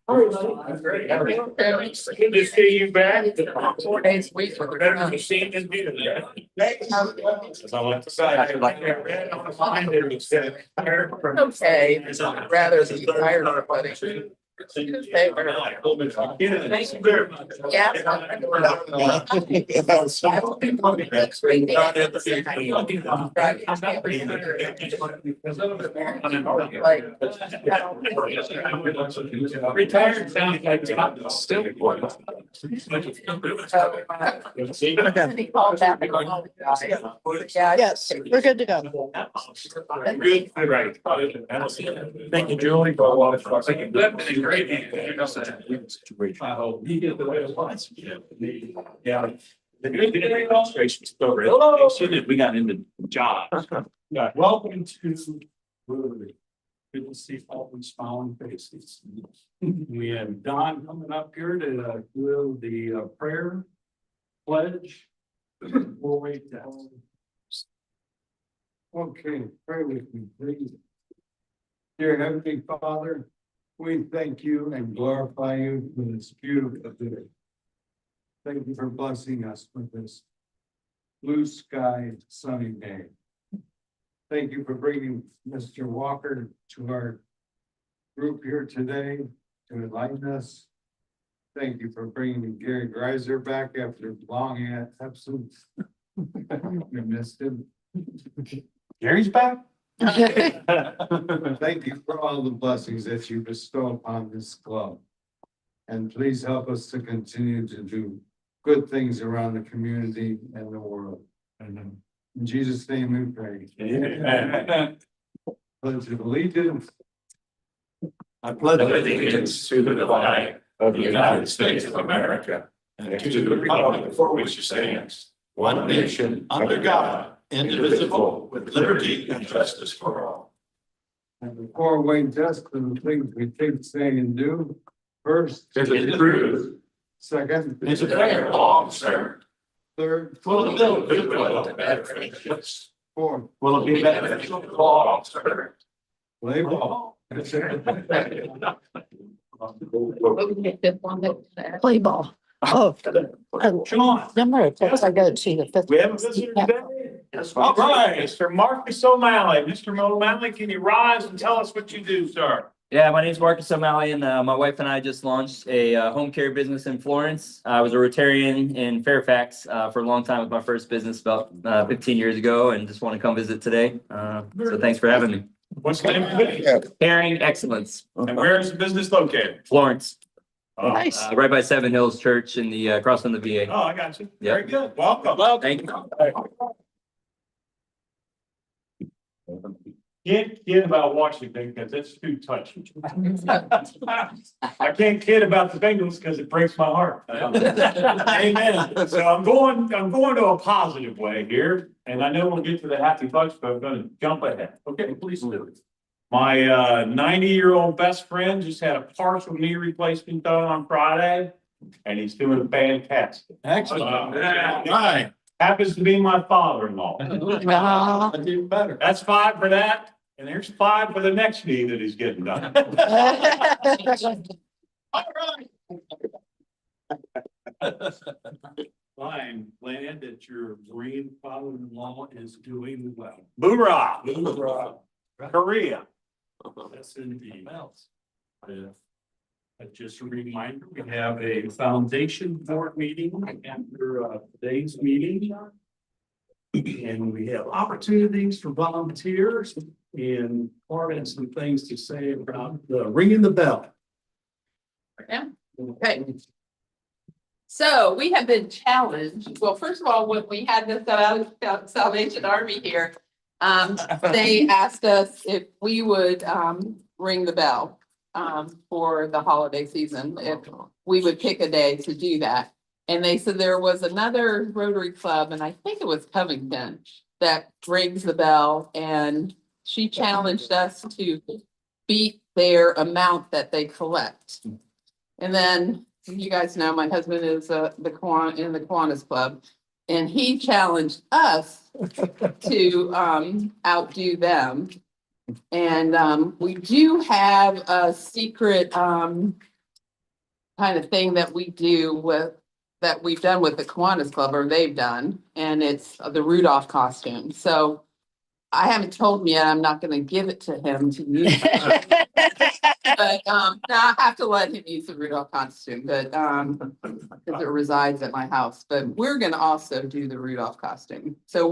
That's great. Good to see you back. 4 days a week. Better be seen than do. As I like to say, I like that red on the line there. Okay, rather than tired of wedding. Thank you very much. Yeah. Retired sounds like still. Yes, we're good to go. Good, right. Thank you, Julie. Great. I hope he did the way it was. Yeah. The good illustration story. We got into jobs. Yeah, welcome to Brewery. Good to see all these smiling faces. We have Don coming up here to do the prayer pledge. We'll wait down. Okay, pray with me, please. Dear Heavenly Father, we thank you and glorify you for this beautiful day. Thank you for blessing us with this blue sky, sunny day. Thank you for bringing Mr. Walker to our group here today to enlighten us. Thank you for bringing Gary Greiser back after long absence. We missed him. Gary's back? Thank you for all the blessings that you bestow upon this club. And please help us to continue to do good things around the community and the world. In Jesus' name we pray. Amen. Pledge of allegiance. I pledge allegiance to the flag of the United States of America and to the republic for which it stands, one nation under God, indivisible, with liberty and justice for all. And before we just the things we think, say, and do, first Is it true? Second, Is it fair, long served? third, Will it build goodwill to better friendships? fourth, Will it be beneficial to all served? play ball. Play ball. Oh. Sean. Number of times I go to the fifth. We have a visitor today. All right, Mr. Marcus O'Malley. Mr. O'Malley, can you rise and tell us what you do, sir? Yeah, my name's Marcus O'Malley, and my wife and I just launched a home care business in Florence. I was a Rotarian in Fairfax for a long time with my first business about 15 years ago, and just want to come visit today. So thanks for having me. What's the name of the business? Caring Excellence, And where is the business located? Florence, Nice. right by Seven Hills Church in the across from the VA. Oh, I got you. Yeah. Very good. Welcome. Thank you. Can't kid about Washington because it's too touchy. I can't kid about the Bengals because it breaks my heart. Amen. So I'm going to a positive way here, and I know we'll get to the happy thoughts, but I'm going to jump ahead. Okay, please do it. My 90-year-old best friend just had a partial knee replacement done on Friday, and he's doing fantastic. Excellent. Right. Happens to be my father-in-law. Uh, Do better. That's 5 for that, and there's 5 for the next knee that he's getting done. All right. I'm glad that your grandfather-in-law is doing well. Boorah. Korea. That's indeed. Just a reminder, we have a foundation board meeting after today's meeting. And we have opportunities for volunteers and part and some things to say about ringing the bell. Yeah. Okay. So we have been challenged. Well, first of all, when we had the Salvation Army here, they asked us if we would ring the bell for the holiday season, if we would pick a day to do that. And they said there was another Rotary Club, and I think it was Covington, that rings the bell, and she challenged us to beat their amount that they collect. And then you guys know my husband is in the Kiwanis Club, and he challenged us to outdo them. And we do have a secret kind of thing that we do with, that we've done with the Kiwanis Club, or they've done, and it's the Rudolph costume. So I haven't told him yet, I'm not gonna give it to him to use. But, now I have to let him use the Rudolph costume, but, because it resides at my house, but we're gonna also do the Rudolph costume. So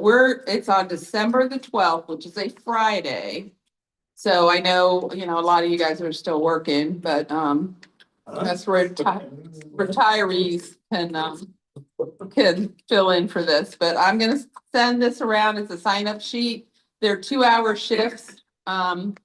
it's on December the 12th, which is a Friday. So I know, a lot of you guys are still working, but, that's where retirees can fill in for this, but I'm gonna send this around as a sign-up sheet. They're 2-hour shifts. And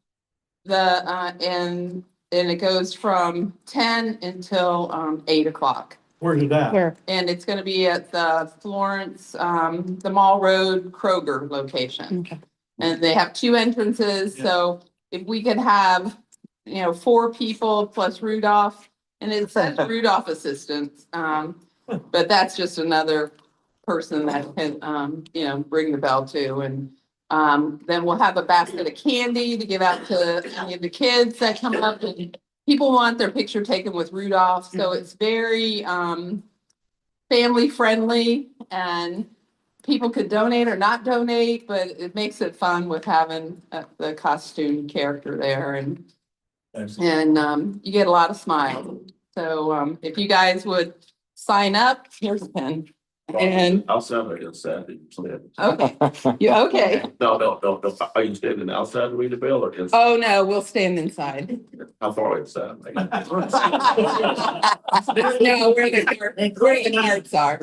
it goes from 10 until 8 o'clock. Where's that? Where? And it's gonna be at the Florence, the Mall Road Kroger location. Okay. And they have 2 entrances, so if we could have, 4 people plus Rudolph, and it says Rudolph assistants. But that's just another person that can, ring the bell too. And then we'll have a basket of candy to give out to any of the kids that come up, and people want their picture taken with Rudolph, so it's very family friendly, and people could donate or not donate, but it makes it fun with having the costume character there, and you get a lot of smiles. So if you guys would sign up, here's a pen. And, Outside or inside? okay, okay. No. Are you standing outside to ring the bell or inside? Oh, no, we'll stand inside. How far inside? No, where the guards are.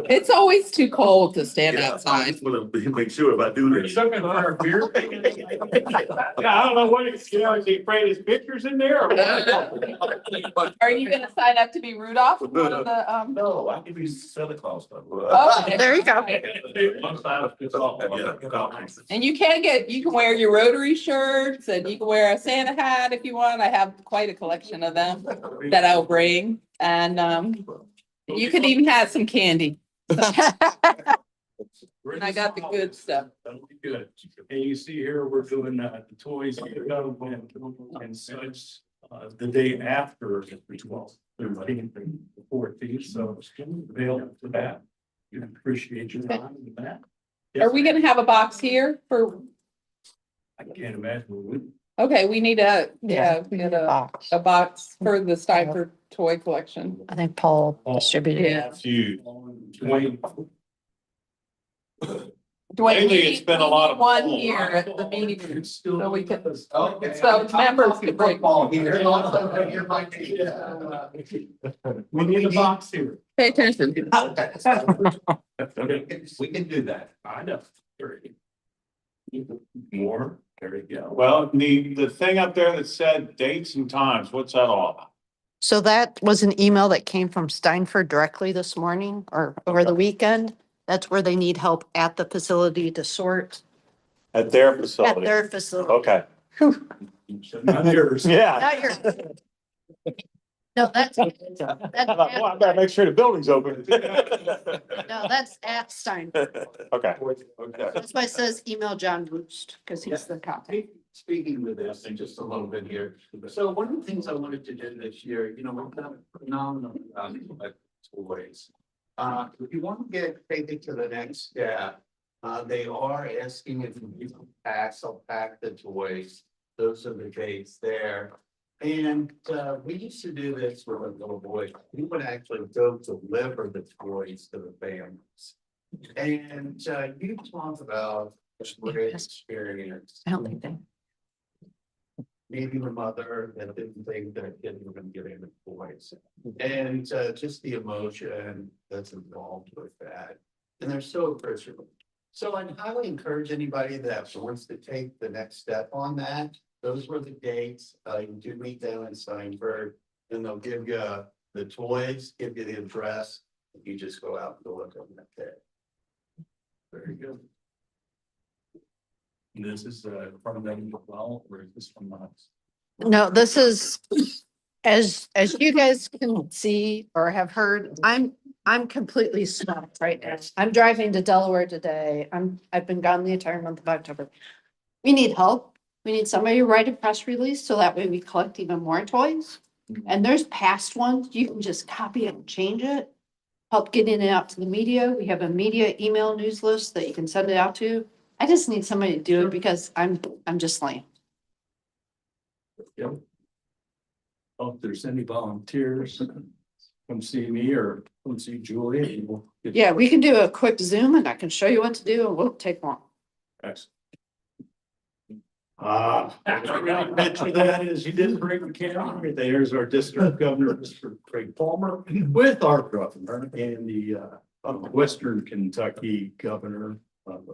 It's always too cold to stand I outside. just want to make sure if I do this. Looking for a beer? Yeah, I don't know what it's, is he afraid his picture's in there or what? Are you gonna sign up to be Rudolph? One of the, No, I can be Santa Claus. Okay. There you go. And you can wear your Rotary shirts, and you can wear a Santa hat if you want. I have quite a collection of them that I'll bring. And you could even have some candy. And I got the good stuff. That'll be good. And you see here, we're doing the toys and such, the day after the 12th, 13th, and 14th, so available for that. You appreciate your time with that. Are we gonna have a box here for, I can't imagine we would. okay, we need we need Box. a box for the Steinford toy collection. I think Paul distributed it. Yeah. Huge. Dwayne, Dwayne, Lately, it's been a lot of one pull. here at the meeting, so we can, Okay. so members can bring. We need a box here. Pay attention. We can do that. I know. More, there we go. Well, the thing up there that said dates and times, what's that all about? So that was an email that came from Steinford directly this morning or over the weekend. That's where they need help at the facility to sort At their at facility? their facility. Okay. Not yours. Yeah. Not yours. No, that's, Well, I better make sure the building's open. no, that's at Steinford. Okay. That's why it says email John Roost, because he's the copy. Speaking to this and just a little bit here. So one of the things I wanted to do this year, we're kind of phenomenal toys. If you want to take it to the next step, they are asking if you can pass, I'll pack the toys. Those are the dates there. And we used to do this with a little boy. We would actually go deliver the toys to the families. And you talk about a great experience. I don't think they. Maybe the mother that didn't think their kid was gonna get into toys. And just the emotion that's involved with that. And they're so appreciative. So I'd highly encourage anybody that wants to take the next step on that. Those were the dates. You do meet them in Steinford, and they'll give you the toys, give you the address. You just go out and go look at them that day. Very good. This is from them as well, or is this from us? No, this is, as you guys can see or have heard, I'm completely swamped right now. I'm driving to Delaware today. I've been gone the entire month of October. We need help. We need somebody to write a press release so that way we collect even more toys. And there's past ones, you can just copy it and change it. Help getting it out to the media. We have a media email news list that you can send it out to. I just need somebody to do it because I'm just lame. Yep. Oh, if there's any volunteers, come see me or come see Julie. And we'll get- Yeah, we can do a quick Zoom and I can show you what to do. It won't take long. Excellent. Picture that is, you didn't bring the camera. There's our district governor, Mr. Craig Palmer, with our governor and the Western Kentucky governor of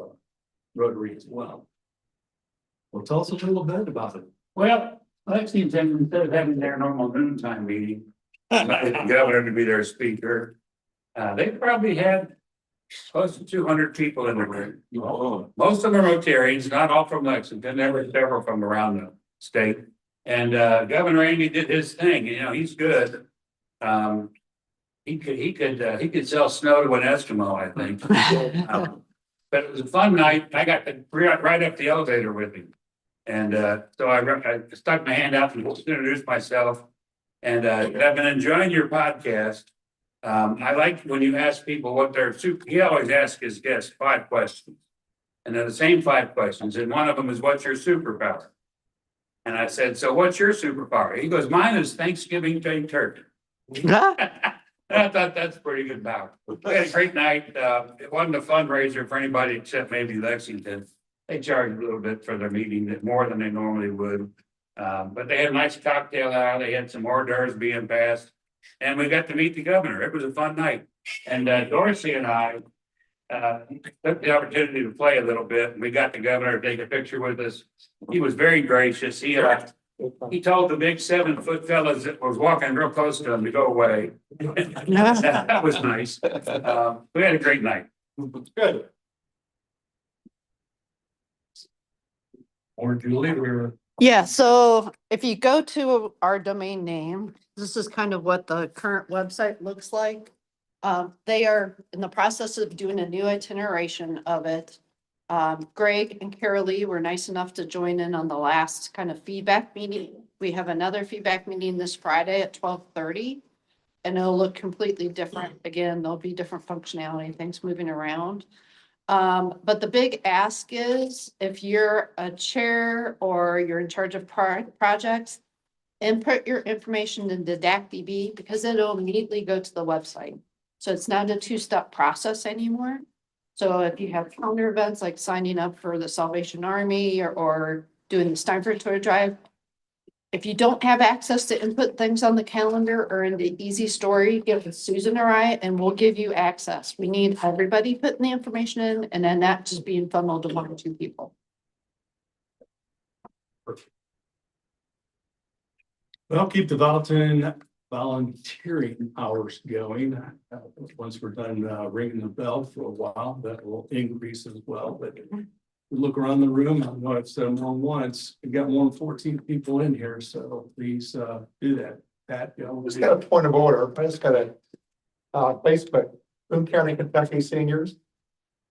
Rotary as well. Well, tell us a little bit about it. Well, Lexington, instead of having their normal noontime meeting, the governor to be their speaker. They probably had close to 200 people in the room. Most of them are Rotarians, not all from Lexington. There were several from around the state. And Governor Andy did his thing. You know, he's good. He could sell snow to an Eskimo, I think. But it was a fun night. I got right up the elevator with him. And so I stuck my hand out and introduced myself. And I've been enjoying your podcast. I like when you ask people what their he always asks his guests 5 questions. And they're the same 5 questions. And one of them is, what's your superpower? And I said, so what's your superpower? He goes, mine is Thanksgiving baked turkey. I thought that's pretty good power. We had a great night. It wasn't a fundraiser for anybody except maybe Lexington. They charged a little bit for their meeting, more than they normally would. But they had a nice cocktail hour. They had some hors d'oeuvres being passed. And we got to meet the governor. It was a fun night. And Dorsey and I took the opportunity to play a little bit. And we got the governor to take a picture with us. He was very gracious. He told the big 7-foot fellas that was walking real close to him to go away. That was nice. We had a great night. Good. Or Julie, we're. Yeah, so if you go to our domain name, this is kind of what the current website looks like. They are in the process of doing a new iteration of it. Greg and Carol Lee were nice enough to join in on the last kind of feedback meeting. We have another feedback meeting this Friday at 12:30. And it'll look completely different. Again, there'll be different functionality, things moving around. But the big ask is if you're a chair or you're in charge of projects, input your information into DACDB because it'll immediately go to the website. So it's not a 2-step process anymore. So if you have calendar events like signing up for the Salvation Army or doing the Steinford Toy Drive, if you don't have access to input things on the calendar or in the easy story, get with Susan or I, and we'll give you access. We need everybody putting the information in and then that just being funneled to 1 or 2 people. Well, keep the volunteering hours going. Once we're done ringing the bell for a while, that will increase as well. But we look around the room, I know I've said more than once, we've got more than 14 people in here, so please do that. Pat, you know, Just got a point of order. I just got a Facebook, Boone County, Kentucky seniors.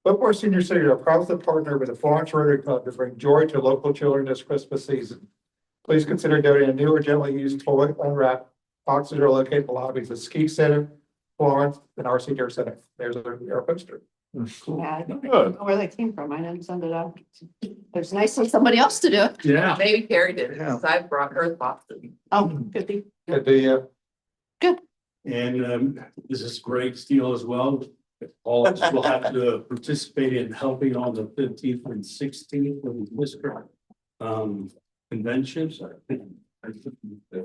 Whitmore Senior City are proud to partner with the Florence Rotary Club to bring joy to local children this Christmas season. Please consider donating new or gently used toy unwrapped boxes are located in the lobbies of Ski Center, Florence, and our senior center. There's our poster. Yeah, I don't know where they came from. I didn't send it out. There's nice of somebody else to do it. Yeah. Maybe Carrie did, because I brought her boxes. Oh, could be. Could be, And this is Greg's deal as well. All of us will have to participate in helping on the 15th and 16th of the district conventions.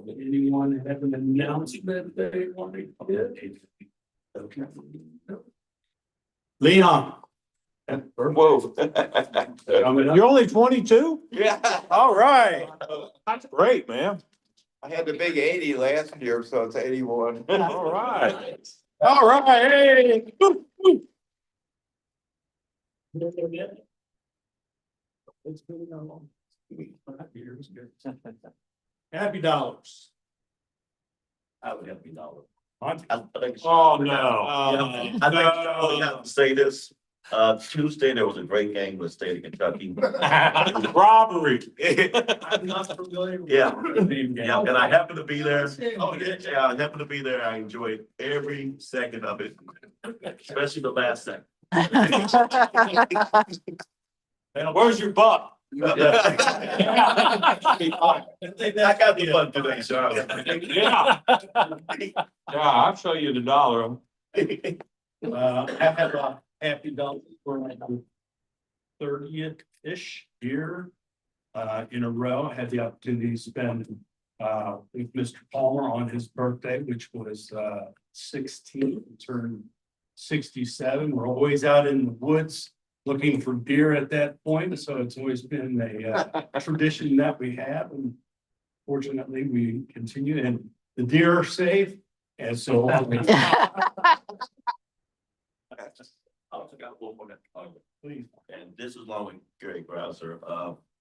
Anyone have an announcement they want to get? Okay. Leon. Whoa. You're only 22? Yeah, All right. That's great, man. I had the big 80 last year, so it's 81. All right. All right, hey. Woo, woo. Happy dollars. Oh, $50. Oh, no. I think Charlie had to say this. Tuesday, there was a great game with the state of Kentucky. Robbery. I'm not familiar. with Yeah. the name. Yeah, and I happened to be there. Oh, yeah, I happened to be there. I enjoyed every second of it, especially the last second. And where's your buck? I got the fun today, Charlie. Yeah. Yeah, I'll show you the dollar. I have a happy dog for my 30th-ish year in a row. I had the opportunity to spend with Mr. Palmer on his birthday, which was 16, turned 67. We're always out in the woods looking for deer at that point, so it's always been a tradition that we have, and fortunately, we continue, and the deer are safe, and so are we. Please. And this is Long Gary Browser.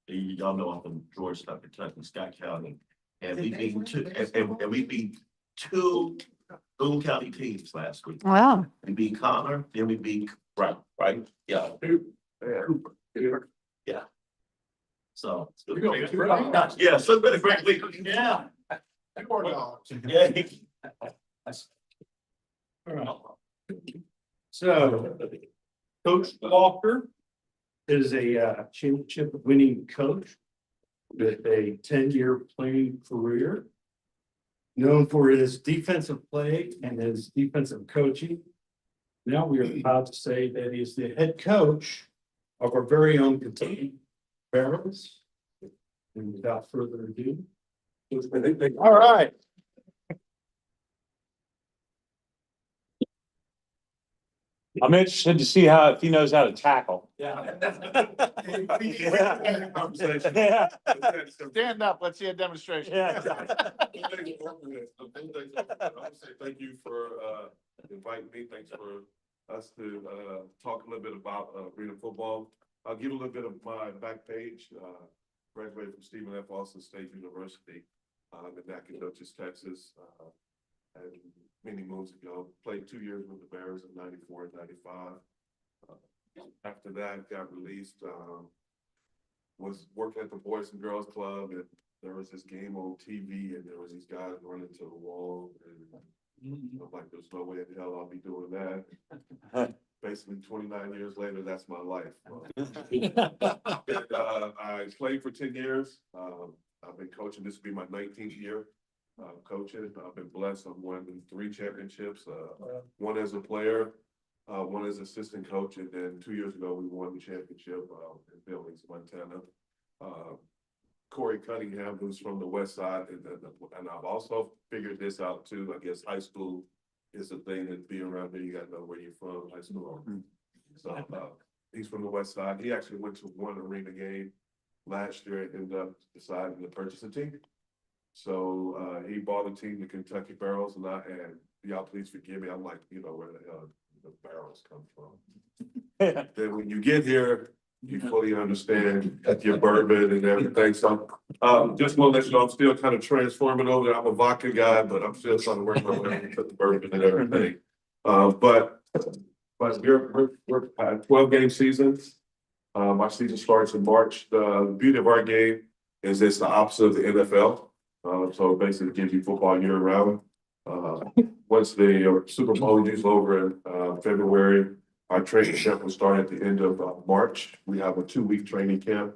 Y'all know I'm from Georgetown, Kentucky, Scott County. And we beat and we beat 2 Boone County teams last week. Wow. We beat Connor, then we beat Brown, right? Yeah. Yeah. So. Yeah, so it's been a great week. Yeah. Yeah. All right. So, Coach Walker is a championship winning coach with a 10-year playing career, known for his defensive play and his defensive coaching. Now we are proud to say that he is the head coach of our very own Kentucky Barrels. And without further ado. All right. I'm interested to see if he knows how to tackle. Yeah. Yeah. Stand up, let's see a demonstration. Yeah. Thank you for inviting me. Thanks for us to talk a little bit about arena football. I'll give a little bit of my back page. Graduated from Stephen F. Austin State University in Nacogdoches, Texas. And many moons ago, played 2 years with the Bears in '94 and '95. After that, got released. Was working at the Boys and Girls Club, and there was this game on TV, and there was these guys running to the wall, and I'm like, there's no way in hell I'll be doing that. Basically, 29 years later, that's my life. I played for 10 years. I've been coaching. This will be my 19th year coaching. I've been blessed. I've won 3 championships, one as a player, one as assistant coach, and then 2 years ago, we won the championship in Billings, Montana. Corey Cunningham, who's from the West Side, and I've also figured this out too. I guess high school is the thing that be around there. You gotta know where you're from, high school. So he's from the West Side. He actually went to one arena game last year and ended up deciding to purchase a team. So he bought a team, the Kentucky Barrels, and y'all please forgive me. I'm like, where the hell the Barrels come from? Then when you get here, you fully understand your bourbon and everything. So just want to let you know, I'm still kind of transforming over there. I'm a vodka guy, but I'm still trying to work my way into the bourbon and everything. But we're 12-game seasons. Our season starts in March. The beauty of our game is it's the opposite of the NFL. So it basically gives you football year round. Once the Super Bowl is over in February, our training camp will start at the end of March. We have a 2-week training camp.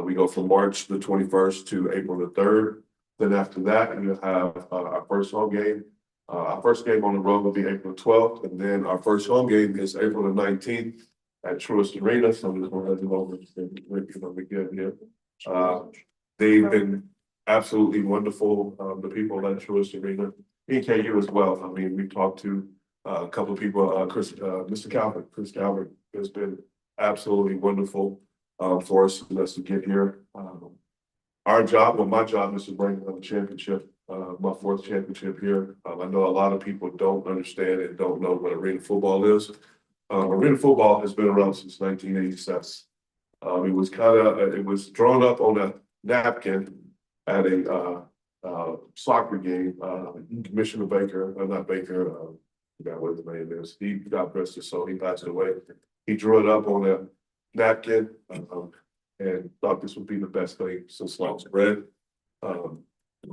We go from March the 21st to April the 3rd. Then after that, we have our first home game. Our first game on the road will be April 12th. And then our first home game is April the 19th at Truist Arena. So I'm just going to head over to get here. They've been absolutely wonderful. The people at Truist Arena, EKU as well. I mean, we've talked to a couple of people, Mr. Calvert, Chris Calvert has been absolutely wonderful for us to get here. Our job, my job is to bring a championship, my 4th championship here. I know a lot of people don't understand and don't know what arena football is. Arena football has been around since 1987. It was drawn up on a napkin at a soccer game. Commissioner Baker, not Baker, I forgot what his name is. He got rest his soul. He passed away. He drew it up on a napkin, and thought this would be the best thing since sliced bread.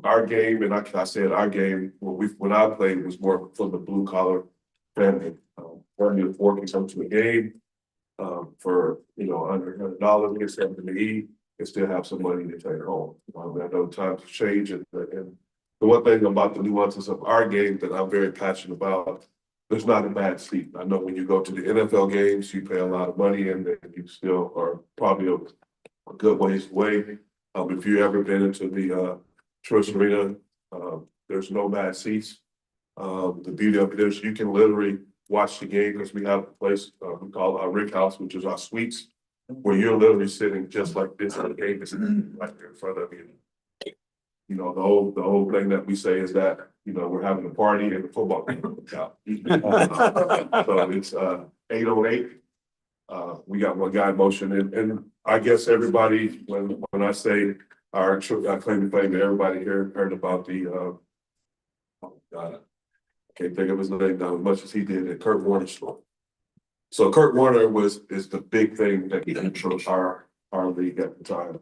Our game, and I said our game, when I played was more for the blue collar family. Family of four can come to a game, for, under $100, get something to eat, and still have some money to take home. I know times change, and the one thing about the nuances of our game that I'm very passionate about, there's not a bad seat. I know when you go to the NFL games, you pay a lot of money and you still are probably a good ways away. If you've ever been into the Truist Arena, there's no bad seats. The beauty of it is you can literally watch the game because we have a place we call our Rick House, which is our suites, where you're literally sitting just like this, and the game is right there in front of you. The whole thing that we say is that, we're having a party and the football game comes out. So it's 8:08. We got one guy in motion, and I guess everybody, when I say our claim to fame, everybody here heard about the oh God, I can't think of his name now as much as he did at Kurt Warner's store. So Kurt Warner is the big thing that controls our league at the time.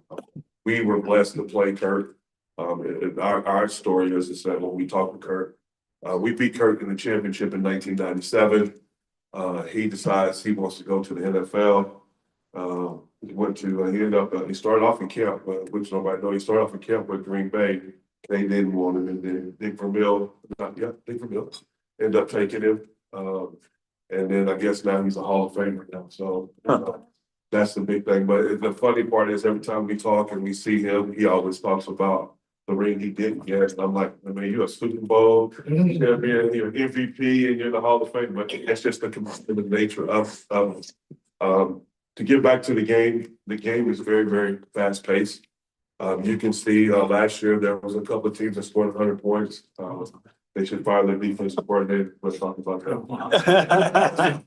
We were blessed to play Kurt. Our story is that when we talked to Kurt, we beat Kurt in the championship in 1997. He decides he wants to go to the NFL. He started off in camp, which nobody knows. He started off in camp with Green Bay. They didn't want him, and then Dick Vermeil ended up taking him. And then I guess now he's a Hall of Famer now. So that's the big thing. But the funny part is every time we talk and we see him, he always talks about the ring he didn't get. And I'm like, man, you're a Super Bowl champion, you're an MVP, and you're in the Hall of Fame. But it's just the competitive nature of to get back to the game is very, very fast paced. You can see last year there was a couple of teams that scored 100 points. They should fire their defensive coordinator. Let's talk about that.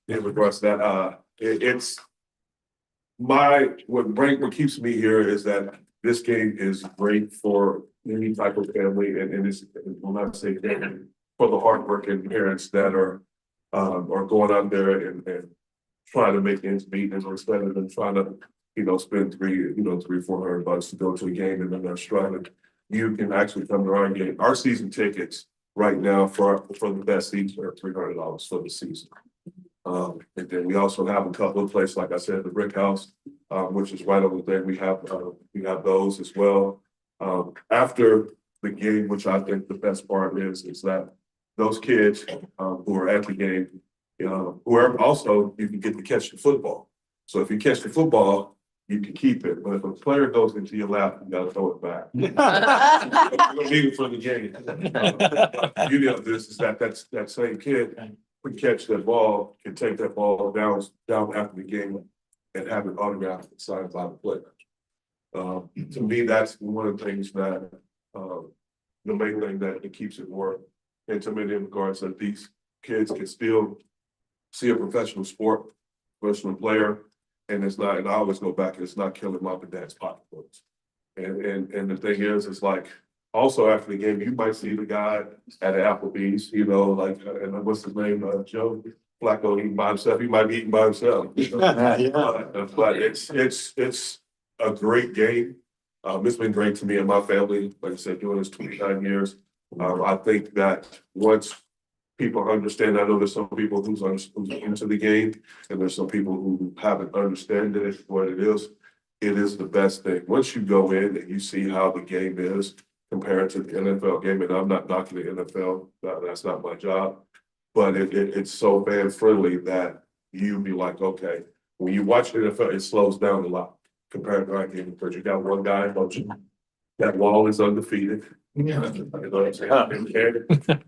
In regards to that, it's what keeps me here is that this game is great for any type of family, and it's, when I say family, for the hardworking parents that are going out there and trying to make ends meet, and instead of them trying to spend $300-400 to go to a game and then they're struggling. You can actually come to our game. Our season tickets right now for the best seats are $300 for the season. And then we also have a couple of places, like I said, the Brick House, which is right over there. We have those as well. After the game, which I think the best part is that those kids who are at the game, who are also, you can get to catch the football. So if you catch the football, you can keep it, but if a player goes into your lap, you gotta throw it back. You're gonna need it for the game. The beauty of this is that same kid can catch that ball, can take that ball down after the game and have it autographed and signed by the player. To me, that's one of the things that the main thing that it keeps it more intimate in regards that these kids can still see a professional player. And it's not, and I always go back, it's not killing mom and dad's pocketbooks. And the thing is, it's like, also after the game, you might see the guy at Applebee's, and what's his name, Joe Flacco eating by himself. He might be eating by himself. But it's a great game. It's been great to me and my family. Like I said, doing this 29 years. I think that once people understand, I know there's some people who's into the game, and there's some people who haven't understand it, what it is. It is the best thing. Once you go in and you see how the game is compared to the NFL game, and I'm not knocking the NFL, that's not my job, but it's so fan friendly that you be like, okay, when you watch the NFL, it slows down a lot compared to our game because you got one guy coaching. That wall is undefeated. You know what I'm saying?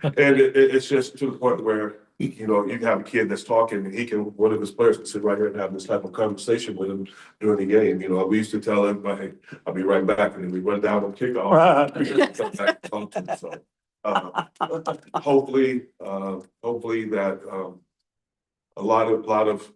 And it's just to the point where, you have a kid that's talking and one of his players can sit right here and have this type of conversation with him during the game. We used to tell him, hey, I'll be right back. And then we run down on kickoff. Hopefully that a lot of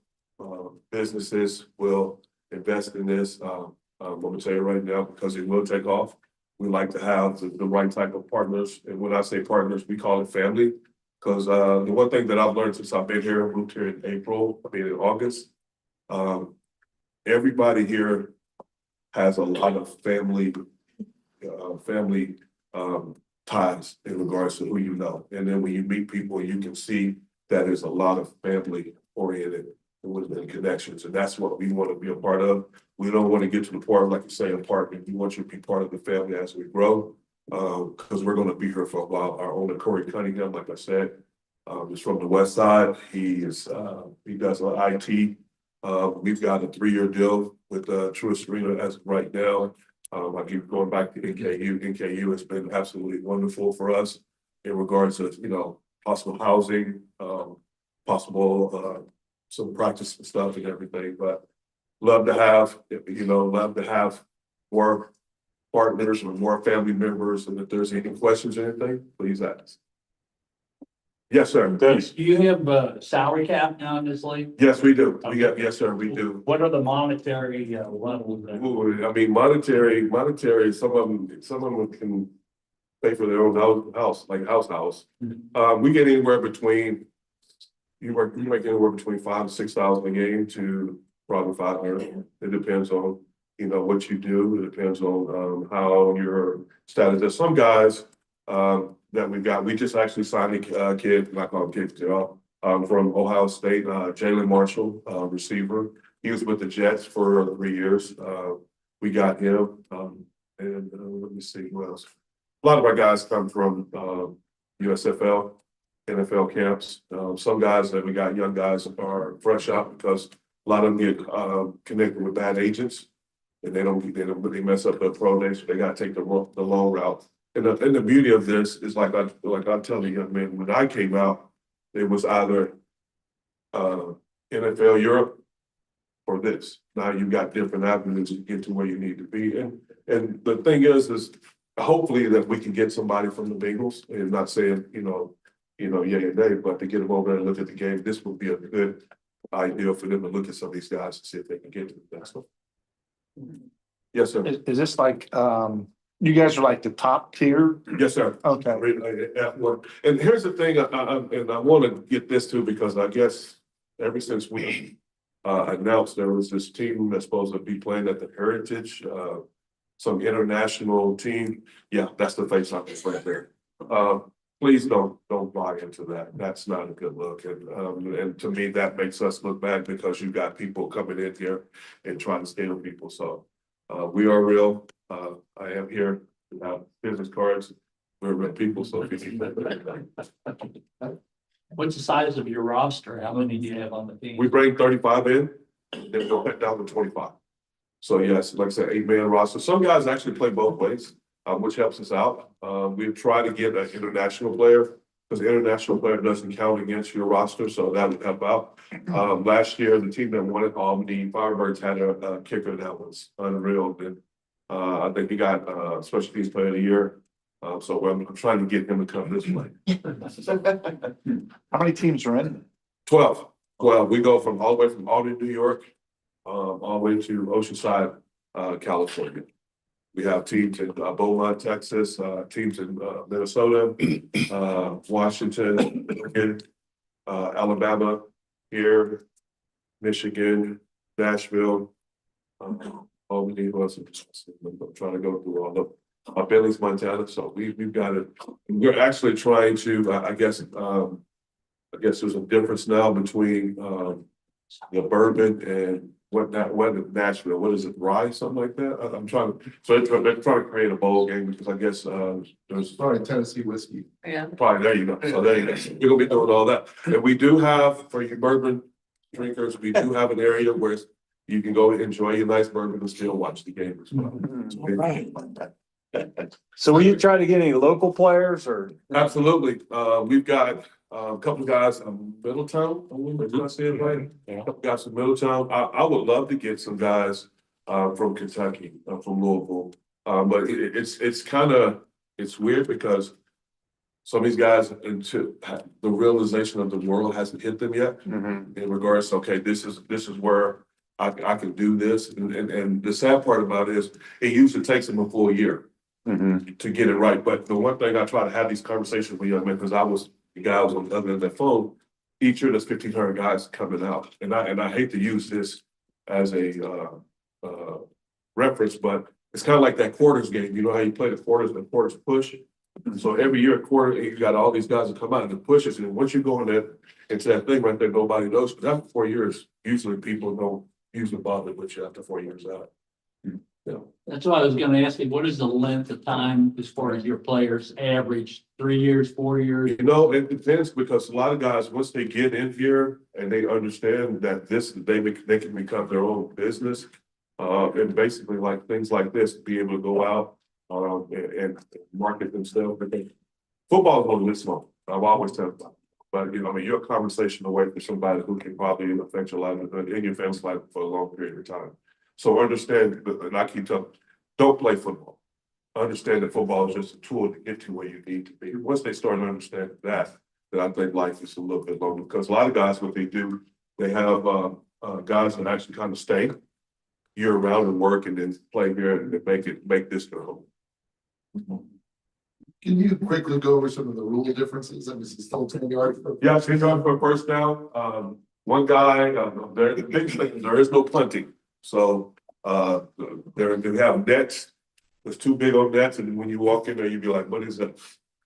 businesses will invest in this. I'm going to tell you right now, because it will take off. We like to have the right type of partners. And when I say partners, we call it family. Cause the one thing that I've learned since I've been here, moved here in in August. Everybody here has a lot of family ties in regards to who you know. And then when you meet people, you can see that there's a lot of family oriented within connections. And that's what we want to be a part of. We don't want to get to the part, like you say, apartment. We want you to be part of the family as we grow. Because we're going to be here for a while. Our owner, Corey Cunningham, like I said, is from the West Side. He does IT. We've got a 3-year deal with Truist Arena as of right now. I keep going back to NKU. NKU has been absolutely wonderful for us in regards to, possible housing, possible some practice and stuff and everything. But love to have more partners or more family members. And if there's any questions or anything, please ask. Yes, sir. Do you have a salary cap now in this league? Yes, we do. Yes, sir, we do. What are the monetary levels? Ooh, I mean, monetary, some of them can pay for their own house, like house. We get anywhere between, you make anywhere between 5,000 to 6,000 a game to probably 500. It depends on, what you do. It depends on, how your status is. Some guys, that we just actually signed a kid, not call him kid, from Ohio State, Jalen Marshall, receiver. He was with the Jets for 3 years. We got him, and let me see who else. A lot of our guys come from USFL, NFL camps. Some guys that we got, young guys, are fresh out because a lot of them get connected with bad agents, and they mess up their pro day, so they got to take the long route. And the beauty of this is like I tell the young men, when I came out, it was either NFL Europe or this. Now you've got different avenues to get to where you need to be. And the thing is hopefully that we can get somebody from the Bengals, and not saying, yay or nay, but to get them over there and look at the game, this would be a good idea for them to look at some of these guys and see if they can get to the best one. Yes, sir. Is this like, you guys are like the top tier? Yes, sir. Okay. And here's the thing, and I want to get this too, because I guess ever since we announced there was this team that's supposed to be playing at the Heritage, some international team. Yeah, that's the face off right there. Please don't buy into that. That's not a good look. And to me, that makes us look bad because you've got people coming in here and trying to scam people. So we are real. I am here without business cards. We're real people, so if you need What's the size of your roster? How many do you have on the team? we bring 35 in, then we'll cut down to 25. So yes, like I said, 8-man roster. Some guys actually play both ways, which helps us out. We've tried to get an international player because the international player doesn't count against your roster, so that would help out. Last year, the team that won it, the Firebirds, had a kicker that was unreal. And I think he got special teams player of the year. So I'm trying to get him to come this way. How many teams are in? 12. Well, we go all the way from Albany, New York, all the way to Oceanside, California. We have teams in Beaumont, Texas, teams in Minnesota, Washington, Oregon, Alabama, here, Michigan, Nashville, Albany. I'm trying to go through all of Billings, Montana. So we've got it. We're actually trying to, I guess there's a difference now between the bourbon and what Nashville, what is it, rye, something like that? I'm trying to, so they're trying to create a bowl game because I guess there's Probably Tennessee whiskey. Yeah. probably, there you go. So there you go. We're gonna be doing all that. And we do have, for your bourbon drinkers, we do have an area where you can go enjoy your nice bourbon and still watch the game as well. So will you try to get any local players or? Absolutely. We've got a couple of guys in Middletown. Did I say it right? A couple guys from Middletown. I would love to get some guys from Kentucky, from Louisville. But it's weird because some of these guys, into the realization of the world hasn't hit them yet in regards to, okay, this is where I can do this. And the sad part about it is it usually takes them a full year to get it right. But the one thing I try to have these conversations with young men, because I was the guys on the other end of their phone. Each year, there's 1,500 guys coming out, and I hate to use this as a reference, but it's kind of like that quarters game. You know how you play the quarters push. So every year, quarter, you got all these guys that come out and it pushes, and once you go into that thing right there, nobody knows. But after 4 years, usually people don't usually bother with you after 4 years out. Yeah. That's why I was gonna ask you, what is the length of time as far as your players average? 3 years, 4 years? You know, it depends because a lot of guys, once they get in here and they understand that they can become their own business. And basically like things like this, be able to go out and market themselves. But football is only this long. I've always said that. But you know, I mean, you're a conversation away from somebody who can probably affect your livelihood and your family's life for a long period of time. So understand, and I keep telling, don't play football. Understand that football is just a tool to get to where you need to be. Once they start to understand that, then I think life is a little bit longer. Because a lot of guys, what they do, they have guys that actually kind of stay year round and work and then play here and make this their home. Can you quickly go over some of the rule differences? I mean, is it still 10 yards? Yeah, 10 yards for a first down. One guy, the big thing, there is no punting. So they have nets. There's two big old nets, and when you walk in there, you'd be like, what is that?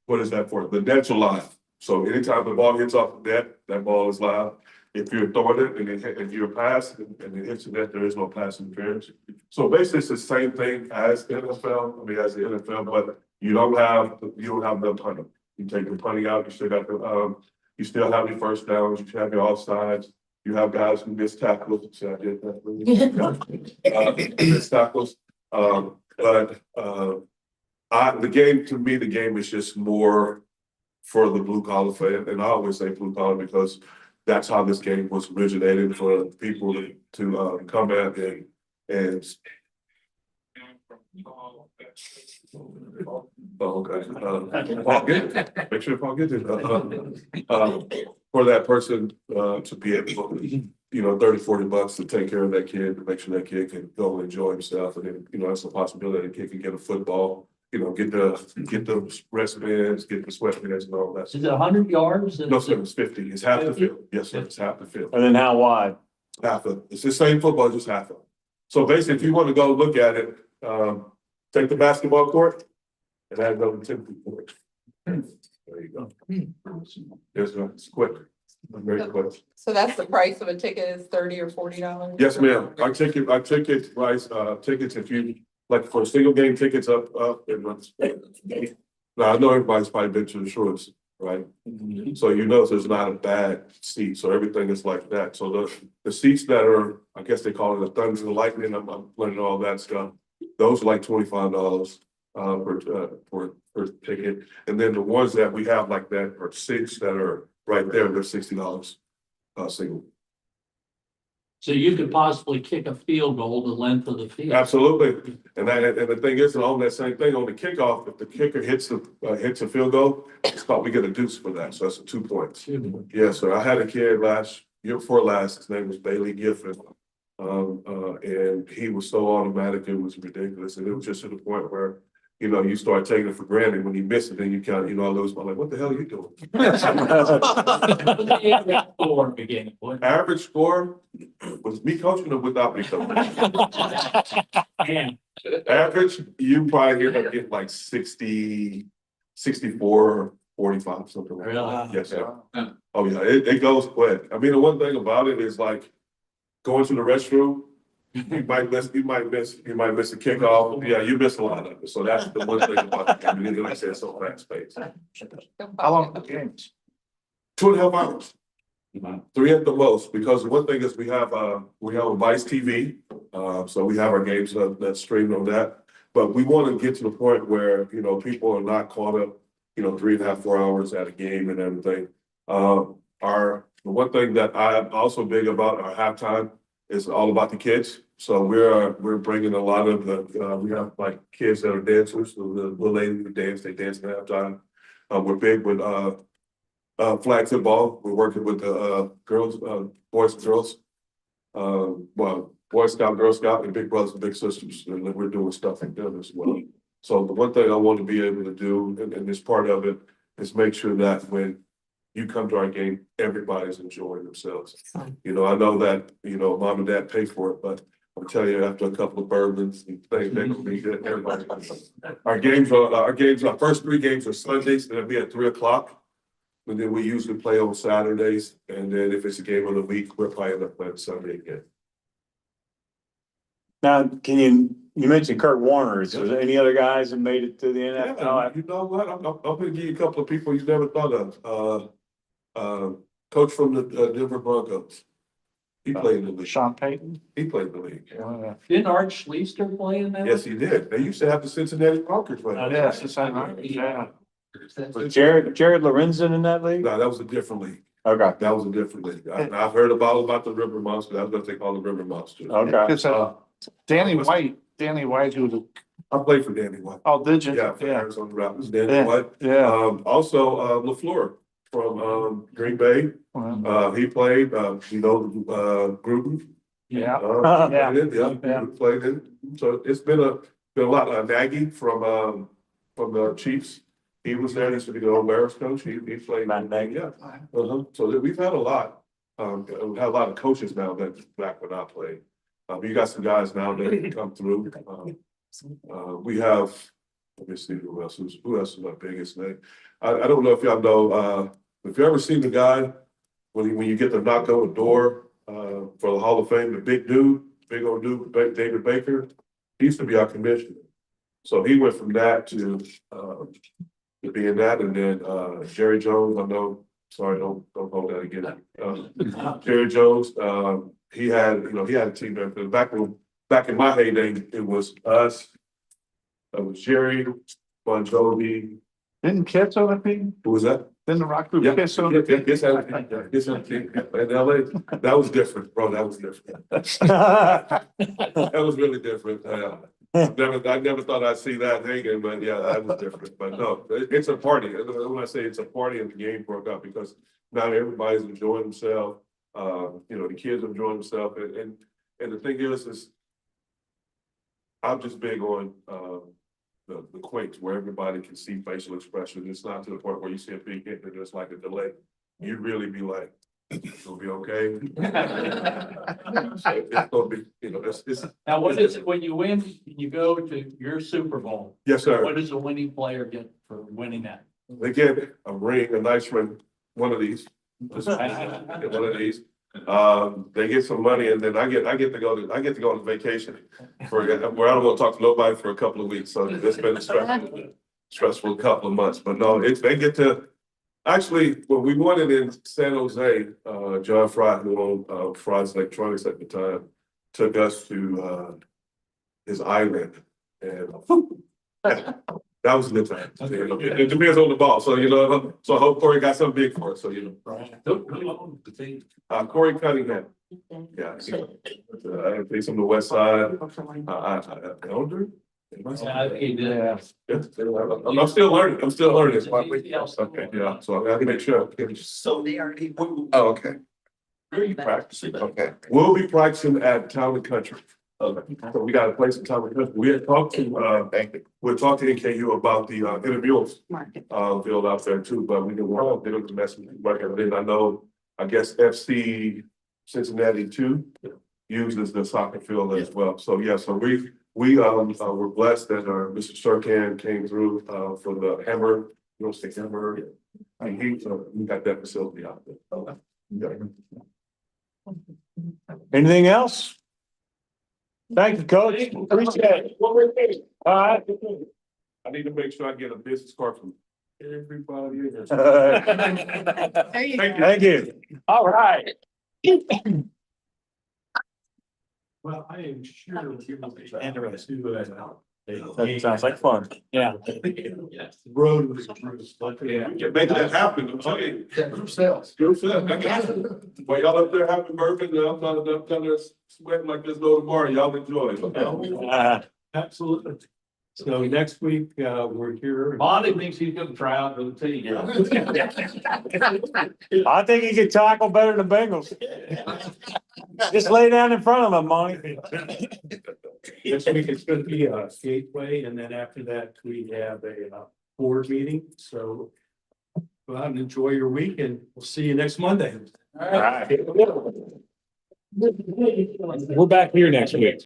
What is that for? The nets are live. So anytime the ball hits off the net, that ball is live. If you're throwing it and if you're passing and it hits the net, there is no pass interference. So basically it's the same thing as NFL, as the NFL, but you don't have the punting. You take the punting out, you still got you still have your first downs, you have your offsides, you have guys who miss tackles. So I did that. Miss tackles. But the game is just more for the blue collar fan, and I always say blue collar because that's how this game was originated, for people to come at and make sure Paul gets it. For that person to be able to, $30-40 to take care of that kid, to make sure that kid can go and enjoy himself, and then that's a possibility that kid can get a football. Get the wristbands, get the sweatbands and all that. Is it 100 yards? No, sir, it's 50. It's half the field. Yes, sir, it's half the field. And then how wide? It's the same football, just half of it. So basically, if you want to go look at it, take the basketball court and add another 10 people. There you go. It's quick. Very quick. So that's the price of a ticket is $30 or $40? Yes, ma'am. Our ticket price, tickets, if you like for single game tickets up and now I know everybody's probably been to the shorts, right? So there's not a bad seat. So everything is like that. So the seats that are, I guess they call it the thunder and the lightning, I'm learning all that stuff. Those are like $25 per ticket. And then the ones that we have like that are six that are right there, they're $60 single. So you could possibly kick a field goal the length of the field. Absolutely. And the thing is, on that same thing, on the kickoff, if the kicker hits a field goal, we get a deuce for that. So that's 2 points. Yes, sir. I had a kid year before last, his name was Bailey Giffen. And he was so automatic, it was ridiculous. And it was just to the point where, you start taking it for granted. When you miss it, then you kind of, I lose my, like, what the hell are you doing? Average score was me coaching or without me coaching? Average, you probably end up getting like 60, 64, 45, something like that. Yes, sir. Oh yeah, it goes quick. I mean, the one thing about it is like going to the restroom. You might miss a kickoff. Yeah, you miss a lot of it. So that's the one thing about the game. Like I said, it's so fast paced. How long are the games? 2.5 hours. 3 at the most, because the one thing is we have a Vice TV. So we have our games that's streamed on that. But we want to get to the point where, people are not caught up, 3.5, 4 hours at a game and everything. The one thing that I'm also big about our halftime is all about the kids. So we're bringing a lot of we have like kids that are dancers. So the little ladies who dance at halftime. We're big with flag football. We're working with the girls, boys and girls. Boy Scout, Girl Scout, and big brothers and big sisters. And we're doing stuff like them as well. So the one thing I want to be able to do, and this part of it, is make sure that when you come to our game, everybody's enjoying themselves. You know, I know that, you know, mom and dad pay for it, but I'll tell you, after a couple of bourbons, they're gonna be good, everybody. Our first 3 games are Sundays, they'll be at 3 o'clock. And then we usually play on Saturdays, and then if it's a game of the week, we're probably end up playing Sunday again. Now, you mentioned Kurt Warner, is there any other guys that made it to the Yeah, NFL? you know what, I'm gonna give you a couple of people you never thought of. Coach from the Denver Broncos. He played in the league. Sean Payton? He played in the league. Didn't Art Schleister play in that? Yes, he did. They used to have the Cincinnati Rockers. Right? Yes, yeah. Was Jared Lorenzen in that league? No, that was a different league. Okay, That was a different league. I've heard about the River Monsters. That's what they call the River Monsters. okay. Danny White, who was, I played for Danny White. oh, did you? Yeah, for Arizona Raptors. Danny White. Yeah. Also, LaFleur from Green Bay. He played. Gruden. Yeah. Yeah. Played in. So it's been a lot. Nagy from the Chiefs. He was there. He's the old Bears coach. He played. Matt Nagy. Yeah. So we've had a lot. We had a lot of coaches now that back when I played. You got some guys now that come through. We have. Let me see who else is my biggest name. I don't know if y'all know. If you ever seen the guy when you get to knock on the door for the Hall of Fame, the big old dude, David Baker, he used to be our commissioner. So he went from that to being that, and then Jerry Jones. I know. Sorry, don't hold that again. Jerry Jones. He had a team member. Back in my heyday, it was us. It was Jerry, Bon Jovi. Didn't Kiss on the team? Who was that? Didn't the rock group Yeah, Kiss on the team? Yes, in LA, that was different, bro. That was different. That was really different. I never thought I'd see that hanging, but yeah, that was different. But no, it's a party. When I say it's a party, and the game broke up because now everybody's enjoying themselves. The kids are enjoying themselves, and the thing is I'm just big on the quakes where everybody can see facial expression. It's not to the point where you see a big hit and there's like a delay. You really be like, it'll be okay. It's gonna be, it's. Now, what is it when you win, and you go to your Super Bowl? Yes, sir. What does a winning player get for winning that? They get a ring, a nice ring, one of these. One of these. They get some money, and then I get to go on vacation where I don't want to talk to nobody for a couple of weeks. So it's been a stressful couple of months. But no, they get to actually when we won it in San Jose, John Fry, who owned Fry's Electronics at the time, took us to his island, and that was a good time. It depends on the ball, so so I hope Corey got something big for us. So Corey Cunningham. Yeah, I play some of the West Side. Elder. Yeah. I'm still learning. Okay, yeah. So I have to make sure. So they already. Oh, okay. Where are you practicing? Okay. We'll be practicing at Town and Country. So we got to play some Town and Country. We had talked to we'll talk to NKU about the intermules field out there too, but we didn't want to mess with it. Then I guess FC Cincinnati too uses the soccer field as well. So yeah, so we were blessed that Mr. Sirkan came through for the Hammer, Hammer, and we got that facility out there. Anything else? Thank you, Coach. Appreciate it. All right. I need to make sure I get a business card from everybody. There you Thank go. Thank you. All right. Well, I am sure you will be Interesting. That sounds like fun. Yeah. Road was approved. Yeah, make that happen. I'm telling you. Group sales. Group sales. I got it. While y'all up there having bourbon, I'm kind of sweating like this little bar. Y'all enjoy it. Absolutely. So next week, we're here. Monty thinks he's gonna try out for the team. I think he can tackle better than Bengals. Just lay down in front of him, Monty. Next week it's gonna be a Gateway, and then after that, we have a board meeting, so Go out and enjoy your week and we'll see you next Monday. All right. We're back here next week.